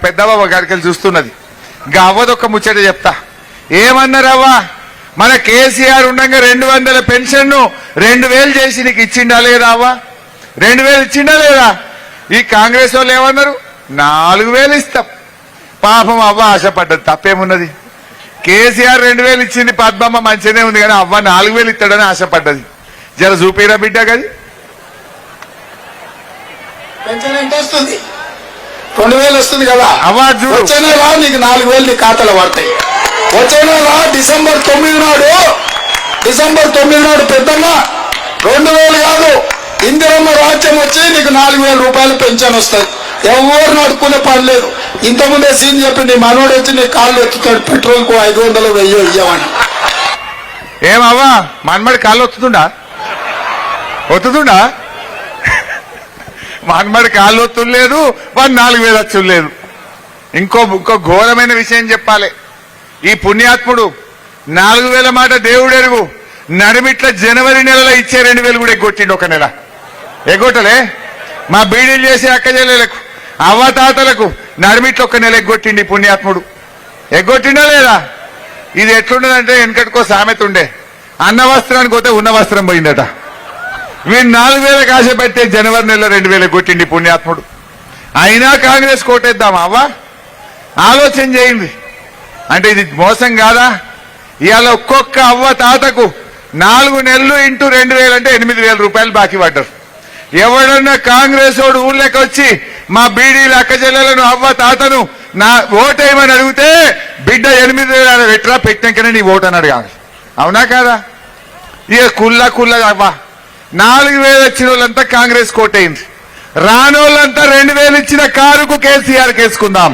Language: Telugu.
పెద్దవ్వ గారికి చూస్తున్నది. అవ్వదొక్క ముచ్చట చెప్తా. ఏమన్నారవ్వా, మన కేసీఆర్ ఉండగా 200 పెన్షన్ 2000 చేసి నీకు ఇచ్చిండా లేదా అవ్వా? 2000 ఇచ్చిండా లేదా? ఈ కాంగ్రెస్ వాళ్ళు ఏమన్నారు, 4000 ఇస్తాం. పాపం అవ్వ ఆశపడ్డది. తప్పేమున్నది? కేసీఆర్ 2000 ఇచ్చింది, పద్మమ్మ మంచిగానే ఉంది, కానీ అవ్వ 4000 ఇస్తాడని ఆశపడ్డది. జర చూపిరా బిడ్డ. గది పెన్షన్ ఎంత వస్తుంది? 2000 వస్తుంది కదా అవ్వ. వచ్చే నెల నీకు 4000 నీ ఖాతాలో పడతాయి. వచ్చే నెల డిసెంబర్ 9 నాడు పెద్దమ్మ 2000 కాదు, ఇందిరమ్మ రాజ్యం వచ్చి నీకు 4000 రూపాయలు పెన్షన్ వస్తుంది. ఎవరు నడుకునే పని లేదు. ఇంతకుముందే సీన్ చెప్పి నీ మనోడు వచ్చి నీ కాళ్ళు ఎత్తుతాడు, పెట్రోల్ కు 500 1000 ఇయ్యమని. ఏమవ్వా, మన్మడి కాళ్ళు ఒత్తుతుండా? మన్మడి కాళ్ళు ఒత్తులేదు, వాడు 4000 వచ్చులేదు. ఇంకో ఘోరమైన విషయం చెప్పాలి. ఈ పుణ్యాత్ముడు 4000 మాట దేవుడెరుగు, నడిమిట్ల జనవరి నెలలో ఇచ్చే 2000 కూడా ఎగ్గొట్టిండు. ఒక నెల ఎగ్గొట్టలే. మా బీడీలు చేసే అక్కజల్లెలకు, అవ్వతాతలకు నడిమిట్ల ఒక నెల ఎగ్గొట్టిండి పుణ్యాత్ముడు. ఎగ్గొట్టిండా లేదా? ఇది ఎట్లుండదంటే, వెనకటికో సామెత ఉండే, అన్న వస్త్రానికి పోతే ఉన్న వస్త్రం పోయిందట. వీడు 4000 ఆశ పెట్టే జనవరి నెలలో 2000 కొట్టిండి పుణ్యాత్ముడు. అయినా కాంగ్రెస్ కోటేద్దాం అవ్వా? ఆలోచన చేయండి. అంటే ఇది మోసం కాదా? ఇవాళ ఒక్కొక్క అవ్వ తాతకు 4 నెలలు ఇంటూ 2000 అంటే 8000 రూపాయలు బాకీ పడ్డారు. ఎవడన్నా కాంగ్రెస్ వాడు ఊళ్ళకి వచ్చి మా బీడీల అక్కచెల్లెలను అవ్వ తాతను నా ఓటేయమని అడిగితే, బిడ్డ 8000 పెట్టరా, పెట్టినాకనే నీ ఓటు అని అడగాలి. అవునా కాదా? ఇక కుల్ల అవ్వ 4000 వచ్చిన వాళ్ళంతా కాంగ్రెస్ కోటైంది. రానోళ్ళంతా 2000 ఇచ్చిన కారుకు కేసీఆర్ కేసుకుందాం.